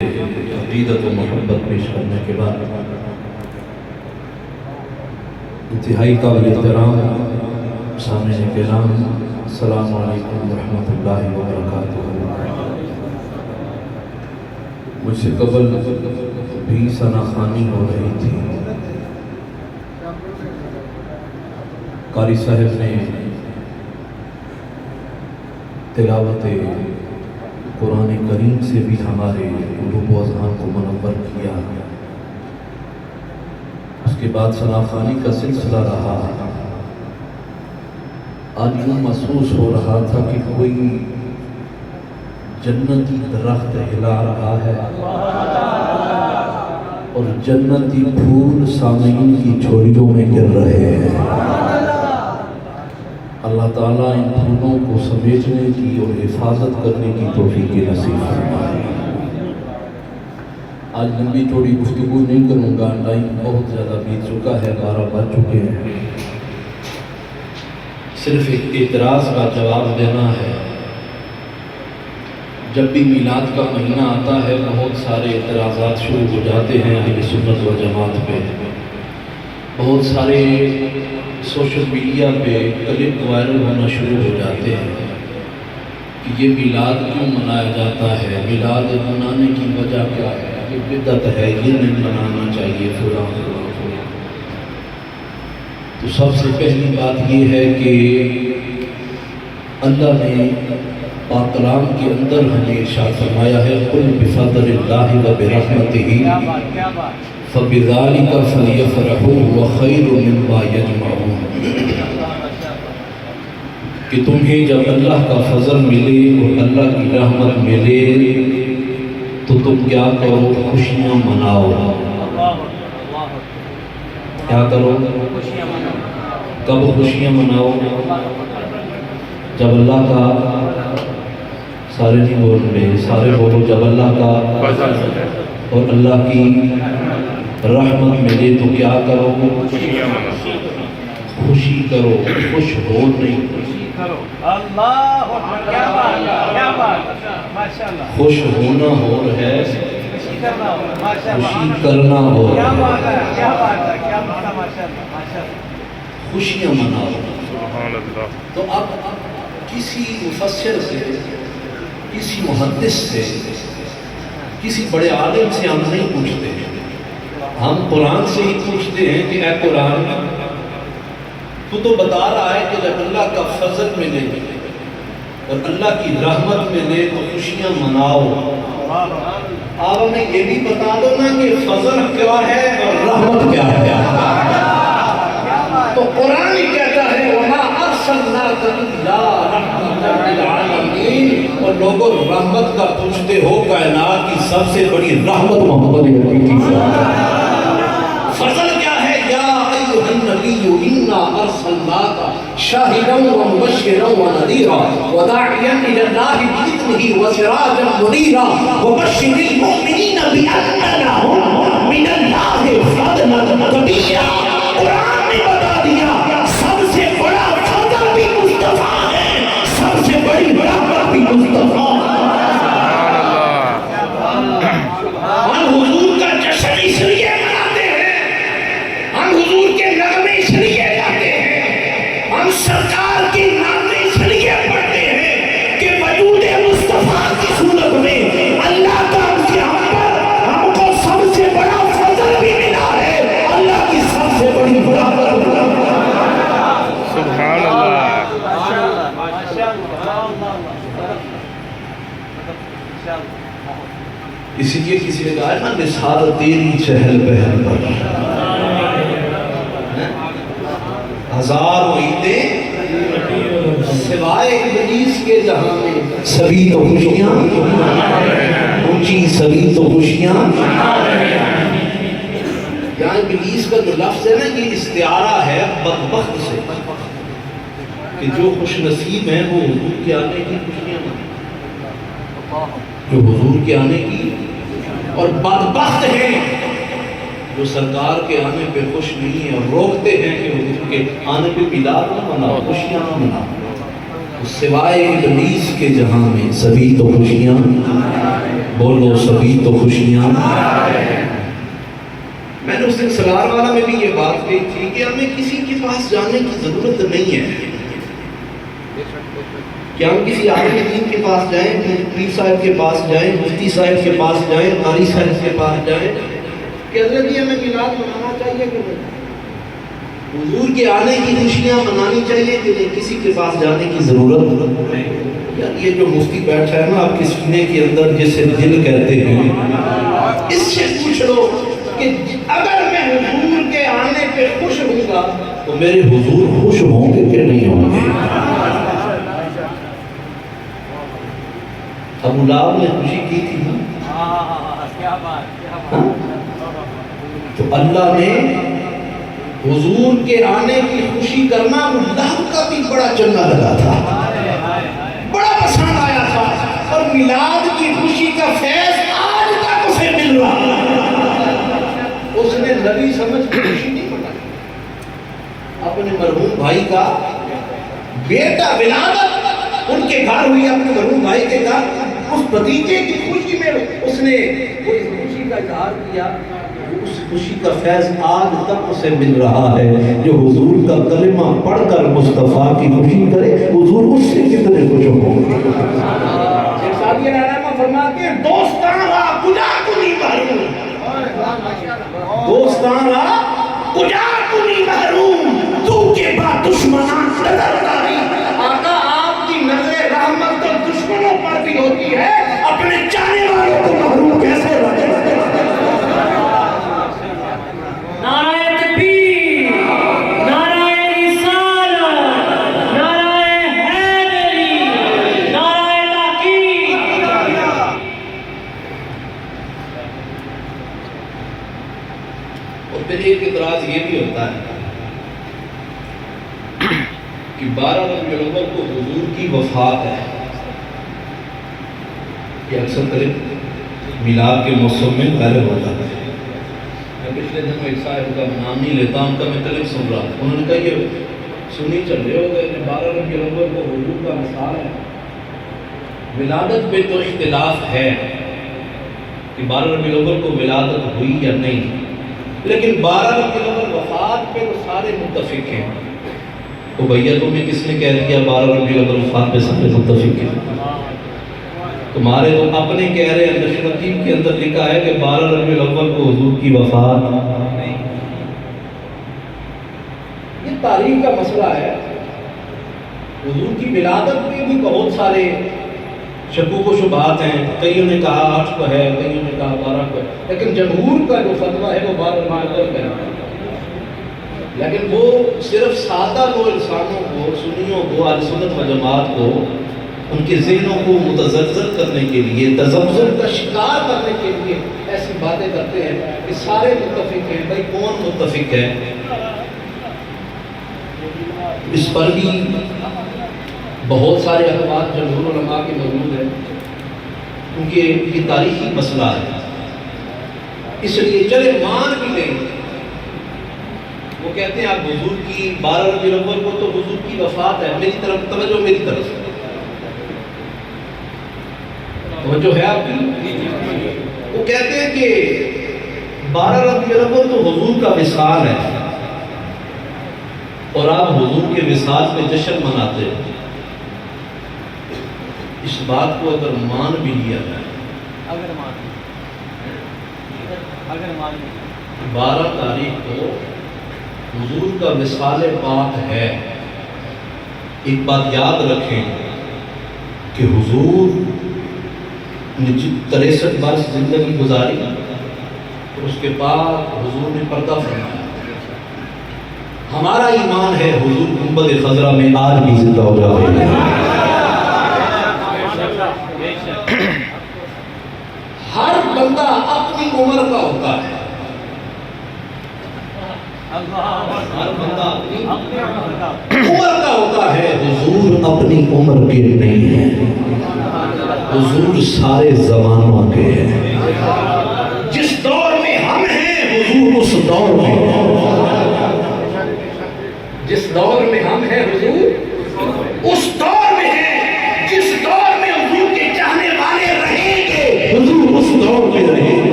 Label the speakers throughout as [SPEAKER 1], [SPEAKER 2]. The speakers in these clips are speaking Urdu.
[SPEAKER 1] عقیدت و محبت پیش کرنے کے بعد انتہائی قابل احترام سامعین کرام، السلام علیکم ورحمۃ اللہ وبرکاتہ۔ مجھ سے قبل بھی ثنا خوانی ہو رہی تھی، قاری صاحب نے تلاوت قرآن کریم سے بھی ہمارے قلوب و اذہان کو منور کیا۔ اس کے بعد ثنا خوانی کا سلسلہ رہا۔ آج یوں محسوس ہو رہا تھا کہ کوئی جنتی درخت ہلا رہا ہے اور جنتی پھول سامعین کی جھولیوں میں گر رہے ہیں۔ اللہ تعالیٰ ان پھولوں کو سمیٹنے کی اور حفاظت کرنے کی توفیق نصیب فرمائے۔ آج لمبی چوڑی گفتگو نہیں کروں گا، ٹائم بہت زیادہ بیت چکا ہے، 12 بج چکے ہیں۔ صرف ایک اعتراض کا جواب دینا ہے۔ جب بھی میلاد کا مہینہ آتا ہے بہت سارے اعتراضات شروع ہو جاتے ہیں اہل سنت و جماعت پہ۔ بہت سارے سوشل میڈیا پہ کلپ وائرل ہونا شروع ہو جاتے ہیں کہ یہ میلاد کیوں منایا جاتا ہے، میلاد منانے کی وجہ کیا ہے، یہ بدعت ہے، یہ نہیں منانا چاہیے فلاں فلاں فلاں۔ تو سب سے پہلی بات یہ ہے کہ اللہ نے پاک کلام کے اندر ہمیں ارشاد فرمایا ہے قُلْ بِفَضْلِ اللَّهِ وَبِرَحْمَتِهِ فَبِذَلِكَ فَلْيَفْرَحُوا هُوَ خَيْرٌ مِّمَّا يَجْمَعُونَ، کہ تمہیں جب اللہ کا فضل ملے اور اللہ کی رحمت ملے تو تم کیا کرو، خوشیاں مناؤ۔ کیا کرو؟ کب خوشیاں مناؤ؟ جب اللہ کا، سارے نہیں بول رہے، سارے بولو، جب اللہ کا اور اللہ کی رحمت ملے تو کیا کرو؟ خوشی کرو، خوش ہو نہیں، خوش ہونا ہو ہے، خوشی کرنا ہو، خوشیاں مناؤ۔ تو اب کسی مفسر سے، کسی محدث سے، کسی بڑے عالم سے ہم نہیں پوچھتے ہیں، ہم قرآن سے ہی پوچھتے ہیں کہ اے قرآن، تو بتا رہا ہے کہ جب اللہ کا فضل ملے اور اللہ کی رحمت ملے تو خوشیاں مناؤ۔ آپ ہمیں یہ بھی بتا دو نا کہ فضل کیا ہے اور رحمت کیا ہے۔ تو قرآن ہی کہتا ہے وَمَا أَرْسَلْنَاكَ إِلَّا رَحْمَةً لِّلْعَالَمِينَ، اور لوگوں رحمت کا پوچھتے ہو، کائنات کی سب سے بڑی رحمت محمد نبی کی فضل کیا ہے؟ یا ایھا النبی انا ارسلناک شاہدا ومبشرا ونذیرا وداعیا الی اللہ باذنہ وسراجا منیرا وبشر المؤمنین بان لهم من اللہ فضلا کبیرا۔ قرآن نے بتا دیا سب سے بڑا فضل بھی مصطفیٰ ہے، سب سے بڑی رحمت بھی مصطفیٰ۔ ہم حضور کا جشن اس لیے مناتے ہیں، ہم حضور کے نغمے اس لیے گاتے ہیں، ہم سرکار کی نعتیں اس لیے پڑھتے ہیں کہ وجود مصطفیٰ کی صورت میں اللہ کا ہم ہم کو سب سے بڑا فضل بھی ملا ہے، اللہ کی سب سے بڑی برابر۔
[SPEAKER 2] سبحان اللہ۔
[SPEAKER 1] اسی لیے کسی نے کہا ہے نا نثار تیری چہل پہل پر ہزار عیدیں سوائے ابلیس کے جہاں میں، سبھی تو خوشیاں اونچی، سبھی تو خوشیاں۔ یہاں ابلیس کا جو لفظ ہے نا یہ استعارہ ہے بدبخت سے، کہ جو خوش نصیب ہیں وہ حضور کے آنے کی خوشیاں مناتے، جو حضور کے آنے کی، اور بدبخت ہیں جو سرکار کے آنے پہ خوش نہیں ہیں اور روکتے ہیں کہ حضور کے آنے پہ میلاد نہ مناؤ، خوشیاں نہ مناؤ۔ سوائے ابلیس کے جہاں میں سبھی تو خوشیاں، بولو سبھی تو خوشیاں۔ میں نے اس دن سلار والا میں بھی یہ بات کہی تھی کہ ہمیں کسی کے پاس جانے کی ضرورت نہیں ہے کہ ہم کسی عالم دین کے پاس جائیں، پیر صاحب کے پاس جائیں، مفتی صاحب کے پاس جائیں، قاری صاحب کے پاس جائیں کہ حضرت یہ ہمیں میلاد منانا چاہیے کہ نہیں، حضور کے آنے کی خوشیاں منانی چاہیے کہ نہیں، کسی کے پاس جانے کی ضرورت نہیں۔ یار یہ جو مفتی بیٹھا ہے نا آپ کے سینے کے اندر جسے دل کہتے ہیں، اس سے پوچھ لو کہ اگر میں حضور کے آنے پہ خوش ہوں گا تو میرے حضور خوش ہوں گے کہ نہیں ہوں گے؟ ابو لہب نے خوشی کی تھی نا، تو اللہ نے حضور کے آنے کی خوشی کرنا ابو لہب کا بھی بڑا چنگا لگا تھا، بڑا پسند آیا تھا، اور میلاد کی خوشی کا فیض آج تک اسے مل رہا ہے۔ اس نے نبی سمجھ کے خوشی نہیں منائی، اپنے مرحوم بھائی کا بیٹا ولادت ان کے گھر ہوئی، اپنے مرحوم بھائی کے گھر، اس بھتیجے کی خوشی میں اس نے وہ اس خوشی کا اظہار کیا، اس خوشی کا فیض آج تک اسے مل رہا ہے۔ جو حضور کا کلمہ پڑھ کر مصطفیٰ کی خوشی کرے، حضور اس سے کتنے خوش ہوں گے۔ ایک ساتھی رہنما فرماتے ہیں دوستان را کجا کنی محروم، دوستان را کجا کنی محروم، تو کے بعد دشمنان نظر داری۔ آقا آپ کی نظر رحمت تو دشمنوں پر بھی ہوتی ہے، اپنے چاہنے والوں کو محروم کیسے رکھے؟
[SPEAKER 2] نعرہ تکبیر، نعرہ رسالت، نعرہ حیدری، نعرہ تحقیق۔
[SPEAKER 1] اور پھر ایک اعتراض یہ بھی ہوتا ہے کہ 12 ربیع الاول کو حضور کی وفات ہے، یہ اکثر قریب میلاد کے موسم میں غائب ہو جاتا ہے۔ میں پچھلے دن ایک صاحب کا نام نہیں لیتا، ان کا میں کلپ سن رہا تھا، انہوں نے کہا یہ سنی چل رہے ہو گئے 12 ربیع الاول کو حضور کا مثال ہے، ولادت پہ تو اختلاف ہے کہ 12 ربیع الاول کو ولادت ہوئی یا نہیں، لیکن 12 ربیع الاول وفات پہ تو سارے متفق ہیں۔ تو بھیا تمہیں کس نے کہہ دیا 12 ربیع الاول وفات پہ سارے متفق ہیں؟ تمہارے تو اپنے کہہ رہے ہیں، نشر الدین کے اندر لکھا ہے کہ 12 ربیع الاول کو حضور کی وفات نہیں۔ یہ تاریخ کا مسئلہ ہے، حضور کی ولادت میں بھی بہت سارے شکوک و شبہات ہیں، کئیوں نے کہا 8 کو ہے، کئیوں نے کہا 12 کو ہے، لیکن جمہور کا جو فتویٰ ہے وہ 12 ربیع الاول کا ہے۔ لیکن وہ صرف سادہ لو انسانوں کو، سنیوں کو، اہل سنت و جماعت کو ان کے ذہنوں کو متزلزل کرنے کے لیے، تذبذب کا شکار کرنے کے لیے ایسی باتیں کرتے ہیں کہ سارے متفق ہیں۔ بھائی کون متفق ہے؟ اس پر بھی بہت سارے اقوال جمہور علماء کے موجود ہیں، کیونکہ یہ تاریخی مسئلہ ہے، اس لیے چلے مان بھی لیں۔ وہ کہتے ہیں آپ حضور کی 12 ربیع الاول کو تو حضور کی وفات ہے، میری طرف توجہ، میری طرف سے توجہ ہے آپ کی۔ وہ کہتے ہیں کہ 12 ربیع الاول تو حضور کا وصال ہے، اور آپ حضور کے وصال پہ جشن مناتے ہیں۔ اس بات کو اگر مان بھی لیا جائے،
[SPEAKER 2] اگر مان
[SPEAKER 1] 12 تاریخ کو حضور کا وصال پاک ہے، ایک بات یاد رکھیں کہ حضور نے 63 برس زندگی گزاری، اور اس کے بعد حضور نے پردہ فرمایا۔ ہمارا ایمان ہے حضور گنبد خضرا میں آج بھی زندہ ہو جائے گا۔ ہر بندہ اپنی عمر کا ہوتا ہے، ہر بندہ اپنی عمر کا ہوتا ہے، حضور اپنی عمر کے نہیں ہیں، حضور سارے زمانوں کے ہیں۔ جس دور میں ہم ہیں حضور اس دور میں، جس دور میں ہم ہیں حضور اس دور میں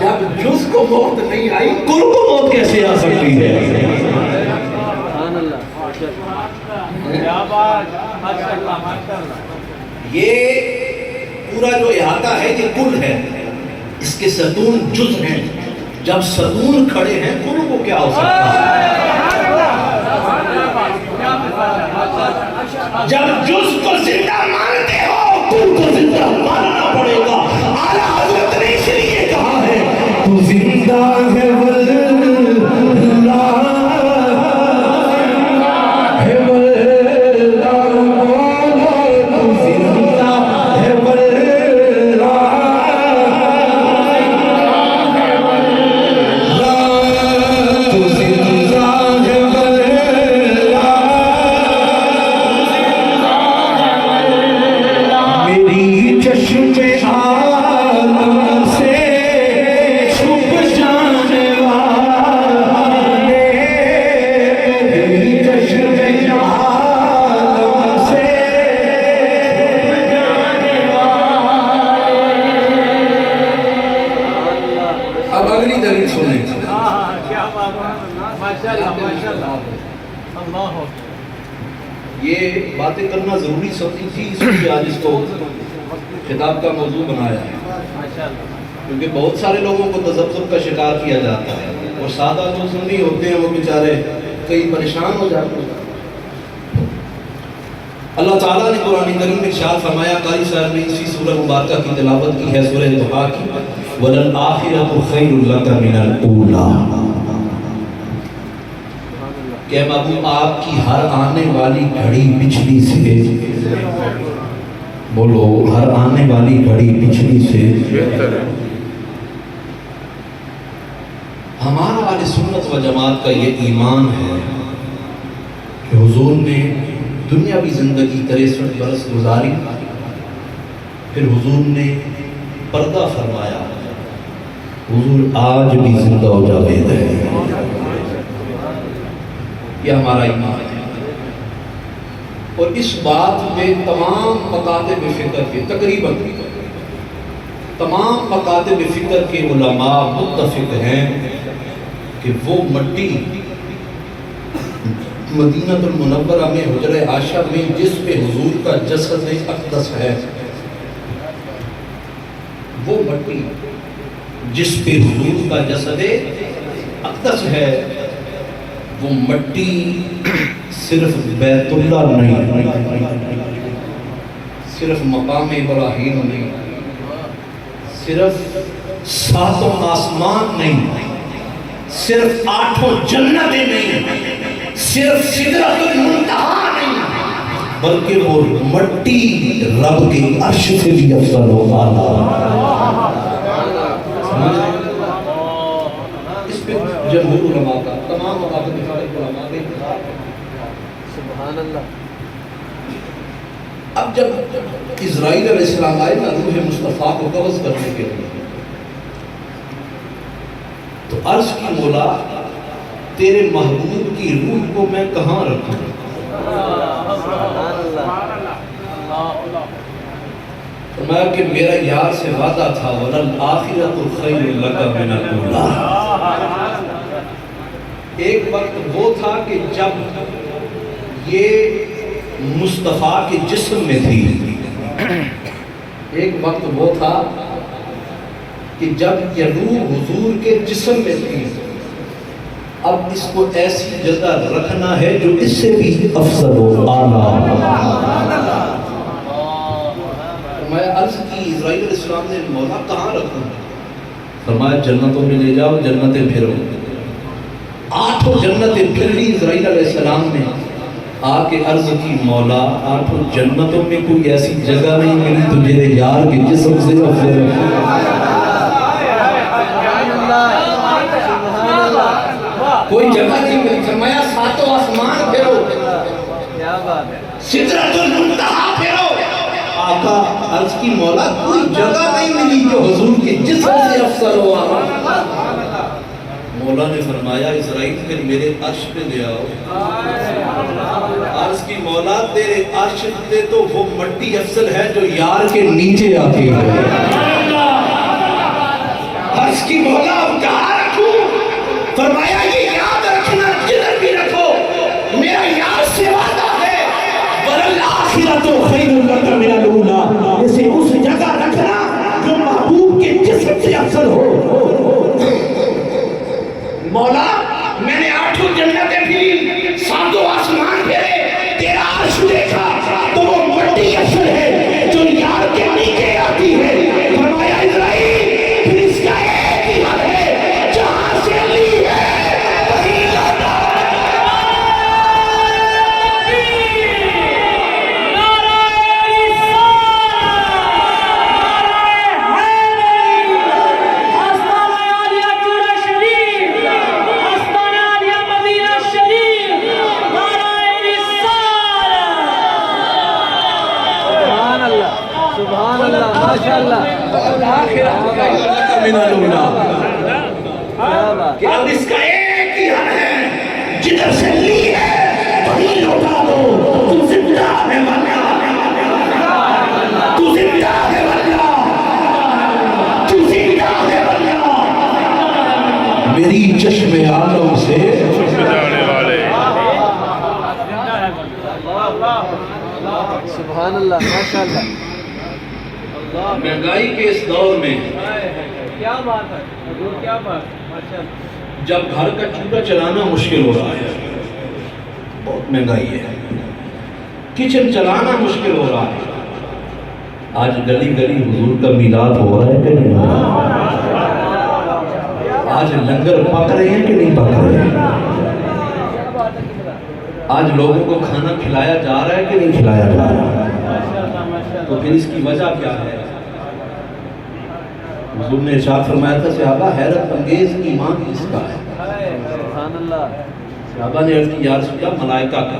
[SPEAKER 1] جب جز کو موت نہیں آئی کل کو موت کیسے آ سکتی ہے؟ یہ پورا جو احاطہ ہے یہ کل ہے، اس کے ستون جز ہیں، جب ستون کھڑے ہیں کل کو کیا ہو سکتا ہے؟ جب جز کو زندہ مانتے ہو کل کو زندہ ماننا پڑے گا۔ اعلیٰ حضرت نے اس لیے کہا ہے تو زندہ ہے واللہ ہے واللہ تو زندہ ہے واللہ تو زندہ ہے واللہ میری چشم عالم سے چھپ جانے والے، میری چشم عالم سے چھپ جانے والے۔ اب اگلی دلیل سنیں۔ یہ باتیں کرنا ضروری سمجھی تھی، اس لیے آج اس کو خطاب کا موضوع بنایا ہے، کیونکہ بہت سارے لوگوں کو تذبذب کا شکار کیا جاتا ہے، اور سادہ جو سنی ہوتے ہیں وہ بیچارے کئی پریشان ہو جاتے ہیں۔ اللہ تعالیٰ نے قرآن کریم میں ارشاد فرمایا، قاری صاحب نے اسی سورہ مبارکہ کی تلاوت کی ہے، سورہ طٰہٰ کی، وَلَلْآخِرَةُ خَيْرٌ لَكَ مِنَ الْأُولَىٰ۔ کہ محبوب آپ کی ہر آنے والی گھڑی پچھلی سے، بولو ہر آنے والی گھڑی پچھلی سے بہتر ہے۔ ہمارا اہل سنت و جماعت کا یہ ایمان ہے کہ حضور نے دنیاوی زندگی 63 برس گزاری، پھر حضور نے پردہ فرمایا، حضور آج بھی زندہ و جاوید ہے۔ یہ ہمارا ایمان ہے، اور اس بات میں تمام مکاتب فکر کے، تقریباً تمام مکاتب فکر کے علماء متفق ہیں کہ وہ مٹی مدینہ المنورہ میں حجرہ عائشہ میں جس پہ حضور کا جسد اقدس ہے، وہ مٹی جس پہ حضور کا جسد اقدس ہے، وہ مٹی صرف بیت اللہ نہیں، صرف مقام ابراہیم نہیں، صرف 7 آسمان نہیں، صرف 8 جنتیں نہیں، صرف سدرۃ المنتہا نہیں، بلکہ وہ مٹی رب کے عرش سے بھی افضل و اعلیٰ۔ اس پہ جمہور علماء کا، تمام مکاتب علماء کے سبحان اللہ۔ اب جب اسرائیل علیہ السلام آئے نا روح مصطفیٰ کو قبض کرنے کے لیے، تو عرض کی مولا تیرے محبوب کی روح کو میں کہاں رکھوں؟ فرمایا کہ میرا یار سے وعدہ تھا وَلَلْآخِرَةُ خَيْرٌ لَكَ مِنَ الْأُولَىٰ۔ ایک وقت وہ تھا کہ جب یہ مصطفیٰ کے جسم میں تھی، ایک وقت وہ تھا کہ جب یہ روح حضور کے جسم میں تھی، اب اس کو ایسی جگہ رکھنا ہے جو اس سے بھی افضل و اعلیٰ۔ میں عرض کی اسرائیل علیہ السلام نے مولا کہاں رکھوں؟ فرمایا جنتوں میں لے جاؤ، جنتیں پھرو۔ 8 جنتیں پھر لی اسرائیل علیہ السلام نے، آ کے عرض کی مولا 8 جنتوں میں کوئی ایسی جگہ نہیں ملی تجھے یار کے جسم سے افضل ہے۔ کوئی جگہ نہیں ملی، فرمایا 7 آسمان پھرو، سدرۃ المنتہا پھرو۔ آقا عرض کی مولا کوئی جگہ نہیں ملی جو حضور کے جسم سے افضل ہوا۔ مولا نے فرمایا اسرائیل پھر میرے عرش پہ لے آؤ۔ عرض کی مولا تیرے عرش پہ تو وہ مٹی افضل ہے جو یار کے نیچے آتی ہے۔ نسل ہو۔ مولا میں نے 8 جنتیں پھری، 7 آسمان پھیرے، تیرا عرش دیکھا تو وہ مٹی اصل ہے جو یار کے نیچے آتی ہے۔ فرمایا اسرائیل پھر اس کا ایک ہی حل ہے، جہاں سے لی ہے وہیں لوٹا۔ کہ اب اس کا ایک ہی حل ہے، جدھر سے لی ہے وہیں لوٹا دو۔ تو زندہ ہے واللہ، تو زندہ ہے واللہ، تو زندہ ہے واللہ۔ میری چشم عالم سے
[SPEAKER 3] جانے والے
[SPEAKER 2] سبحان اللہ، ماشاءاللہ،
[SPEAKER 1] مہنگائی کے اس دور میں
[SPEAKER 2] کیا بات ہے حضور، کیا بات، ماشاءاللہ۔
[SPEAKER 1] جب گھر کا چولہا چلانا مشکل ہو رہا ہے، بہت مہنگائی ہے، کچن چلانا مشکل ہو رہا ہے، آج گلی گلی حضور کا میلاد ہو رہا ہے کہ نہیں ہو رہا؟ آج لنگر پک رہے ہیں کہ نہیں پک رہے ہیں؟ آج لوگوں کو کھانا کھلایا جا رہا ہے کہ نہیں کھلایا جا رہا ہے؟ تو پھر اس کی وجہ کیا ہے؟ حضور نے ارشاد فرمایا تھا صحابہ حیرت انگیز ایمان کس کا ہے؟
[SPEAKER 2] سبحان اللہ۔
[SPEAKER 1] صحابہ نے عرض کی یا رسول اللہ ملائکہ کا،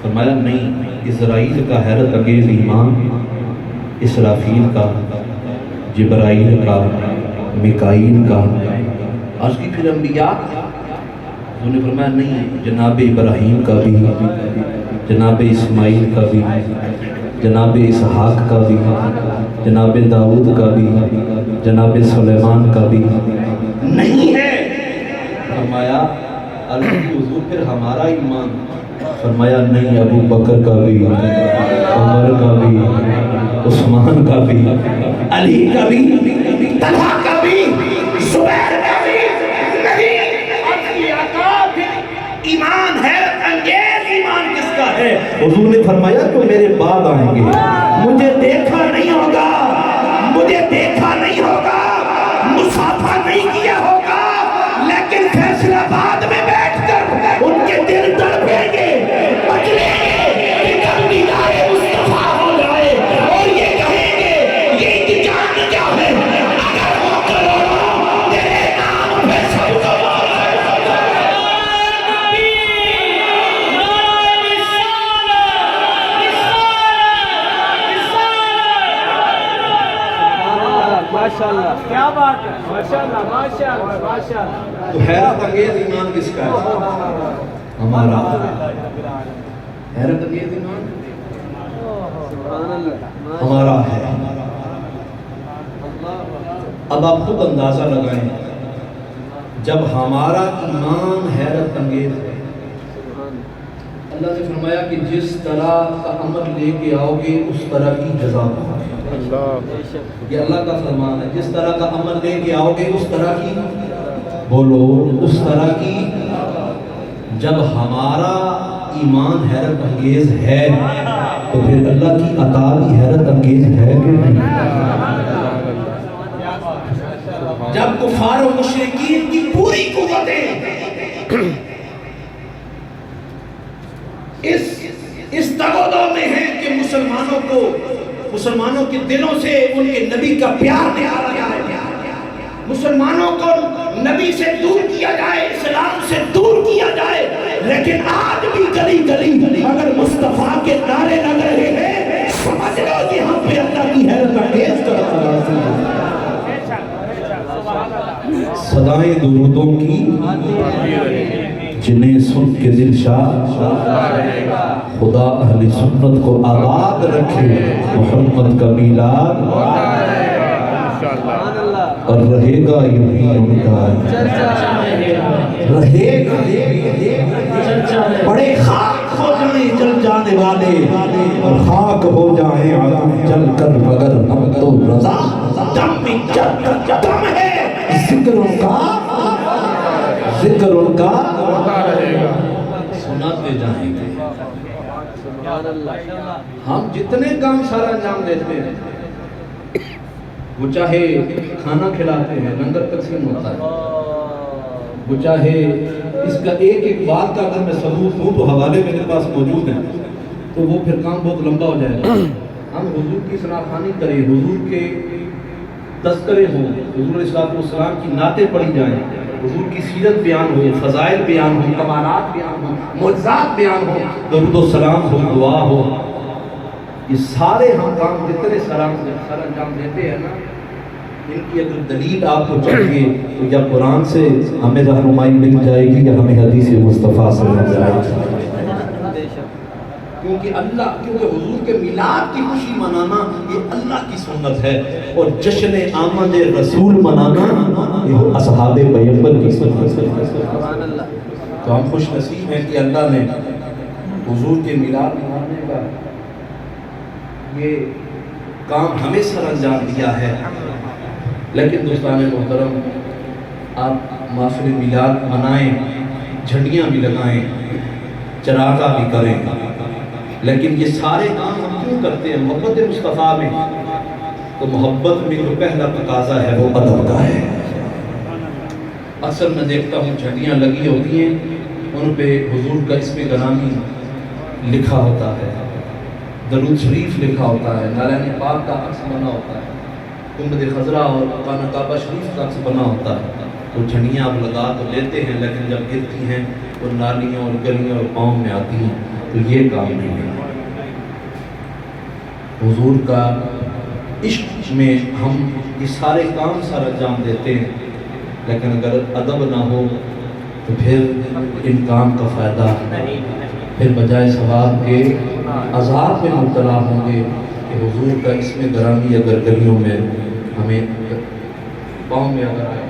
[SPEAKER 1] فرمایا نہیں، اسرائیل کا حیرت انگیز ایمان، اسرافیل کا، جبرائیل کا، میکائیل کا، عرض کی پھر انبیاء کا۔ انہوں نے فرمایا نہیں، جناب ابراہیم کا بھی، جناب اسماعیل کا بھی، جناب اسحاق کا بھی، جناب داؤد کا بھی، جناب سلیمان کا بھی نہیں ہے۔ فرمایا حضور پھر ہمارا ایمان؟ فرمایا نہیں، ابو بکر کا بھی، عمر کا بھی، عثمان کا بھی، علی کا بھی، طلحہ کا بھی، زبیر کا بھی نہیں۔ ایمان حیرت انگیز ایمان کس کا ہے؟ حضور نے فرمایا تو میرے بعد آئیں گے، مجھے دیکھا نہیں ہوگا، مجھے دیکھا نہیں ہوگا، مصافحہ نہیں کیا ہوگا، لیکن فیصلہ آباد میں بیٹھ کر ان کے دل تڑپیں گے، مچلیں گے کہ کل دیدار مصطفیٰ ہو جائے، اور یہ کہیں گے یہ کی جان کیا ہے، اگر ہو کروڑوں تیرے نام پہ سب کو
[SPEAKER 2] ماشاءاللہ، کیا بات ہے، ماشاءاللہ، ماشاءاللہ، ماشاءاللہ۔
[SPEAKER 1] تو حیرت انگیز ایمان کس کا ہے؟ ہمارا۔ حیرت انگیز ایمان ہمارا ہے۔ اب آپ خود اندازہ لگائیں، جب ہمارا ایمان حیرت انگیز ہے، اللہ نے فرمایا کہ جس طرح کا عمل لے کے آؤ گے اس طرح کی جزا پاؤ گے۔ یہ اللہ کا فرمان ہے، جس طرح کا عمل لے کے آؤ گے اس طرح کی، بولو اس طرح کی۔ جب ہمارا ایمان حیرت انگیز ہے تو پھر اللہ کی عطا بھی حیرت انگیز ہے کہ نہیں؟ جب کفار و مشرکین کی پوری قوتیں اس تغوطوں میں ہیں کہ مسلمانوں کے دلوں سے ان کے نبی کا پیار نہیں آ رہا ہے، مسلمانوں کو نبی سے دور کیا جائے، اسلام سے دور کیا جائے، لیکن آج بھی گلی گلی اگر مصطفیٰ کے نعرے لگ رہے ہیں، سمجھ لو یہاں پہ اللہ کی حیرت انگیز طرح صدائیں درودوں کی جنہیں سن کے دل شاد، خدا اہل سنت کو آباد رکھے، محمد کا میلاد اور رہے گا یہی ان کا، رہے گا بڑے خاک ہو جائیں جل جانے والے، اور خاک ہو جائیں عالم جل کر مگر ہم تو رضا دم جب تک دم ہے ذکر ان کا
[SPEAKER 2] ہوتا رہے گا.
[SPEAKER 1] سناتے جائیں گے.
[SPEAKER 2] سبحان اللہ.
[SPEAKER 1] ہم جتنے کام سارا انجام دیتے ہیں، وہ چاہے کھانا کھلاتے ہیں، لنگر تقسیم ہوتا ہے، وہ چاہے اس کا ایک ایک بات کا اگر میں ثبوت دوں تو حوالے میرے پاس موجود ہیں، تو وہ پھر کام بہت لمبا ہو جائے گا. ہم حضور کی شناخوانی کریں، حضور کے تذکرے ہوں، حضور علیہ السلام کی نعتیں پڑھی جائیں، حضور کی سیرت بیان ہو، فضائل بیان ہو، کمالات بیان ہو، معجزات بیان ہو، درود و سلام ہو، دعا ہو. یہ سارے ہم کام جتنے سر انجام دیتے ہیں نا، ان کی اگر دلیل آپ کو چاہیے تو یا قرآن سے ہمیں رہنمائی مل جائے گی یا ہمیں حدیث مصطفیٰ سے مل جائے گی. کیونکہ حضور کے میلاد کی خوشی منانا یہ اللہ کی سنت ہے، اور جشن آمد رسول منانا یہ اصحاب پیغمبر کی سنت ہے. تو ہم خوش نصیب ہیں کہ اللہ نے حضور کے میلاد منانے کا یہ کام ہمیں سر انجام دیا ہے. لیکن دوستان محترم، آپ محفل میلاد منائیں، جھنڈیاں بھی لگائیں، چراغاں بھی کریں، لیکن یہ سارے کام ہم کیوں کرتے ہیں؟ محبت مصطفیٰ میں. تو محبت میں جو پہلا تقاضا ہے وہ ادب کا ہے. اکثر میں دیکھتا ہوں جھنڈیاں لگی ہوتی ہیں، ان پہ حضور کا اسم گرامی لکھا ہوتا ہے، درود شریف لکھا ہوتا ہے، نارائن پاک کا عکس بنا ہوتا ہے، گنبد خضرا اور خانہ کعبہ شریف کا عکس بنا ہوتا ہے. تو جھنڈیاں آپ لگا تو لیتے ہیں، لیکن جب گرتی ہیں وہ نالیوں اور گلیوں اور پاؤں میں آتی ہیں. تو یہ کام نہیں ہے. حضور کا عشق میں ہم یہ سارے کام سر انجام دیتے ہیں، لیکن اگر ادب نہ ہو تو پھر ان کام کا فائدہ نہیں. پھر بجائے ثواب کے عذاب میں مبتلا ہوں گے کہ حضور کا اسم گرامی اگر گلیوں میں ہمیں پاؤں میں اگر آئے.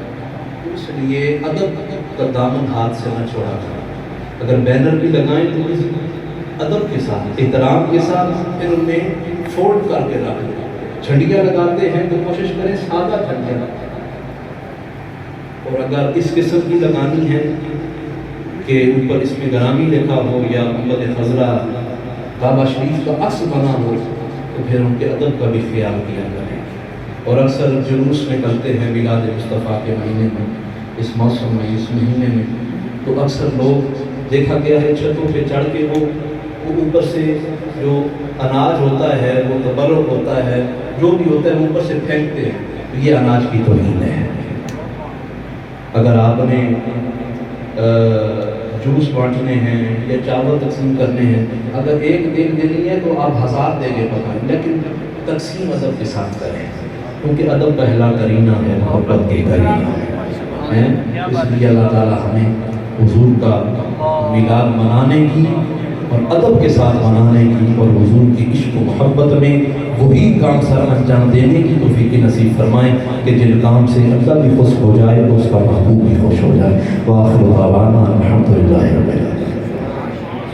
[SPEAKER 1] اس لیے ادب کا دامن ہاتھ سے نہ چھوڑا جائے. اگر بینر بھی لگائیں تو ادب کے ساتھ، احترام کے ساتھ، پھر ان میں فولڈ کر کے رکھ دیں. جھنڈیاں لگاتے ہیں تو کوشش کریں سادہ جھنڈیاں لگائیں. اور اگر اس قسم کی لگانی ہے کہ اوپر اس میں گرامی لکھا ہو یا گنبد خضرا کعبہ شریف کا عکس بنا ہو تو پھر ان کے ادب کا بھی خیال کیا کریں. اور اکثر جلوس نکلتے ہیں میلاد مصطفیٰ کے مہینے میں، اس موسم میں، اس مہینے میں، تو اکثر لوگ دیکھا گیا ہے چھتوں پہ چڑھ کے وہ اوپر سے جو اناج ہوتا ہے، وہ تبرک ہوتا ہے، جو بھی ہوتا ہے وہ اوپر سے پھینکتے ہیں. تو یہ اناج کی توہین ہے. اگر آپ نے جوس بانٹنے ہیں یا چاول تقسیم کرنے ہیں، اگر ایک دن دینی ہے تو آپ 1000 دے کے پکائیں، لیکن تقسیم ادب کے ساتھ کریں، کیونکہ ادب پہلا کرینہ ہے، محبت کے کرینہ ہے. اس لیے اللہ تعالی ہمیں حضور کا میلاد منانے کی اور ادب کے ساتھ منانے کی اور حضور کی عشق و محبت میں وہی کام سر انجام دینے کی توفیق نصیب فرمائیں کہ جن کام سے اللہ بھی خوش ہو جائے، اس کا محبوب بھی خوش ہو جائے. وآخر دعوانا الحمدللہ رب العالمین.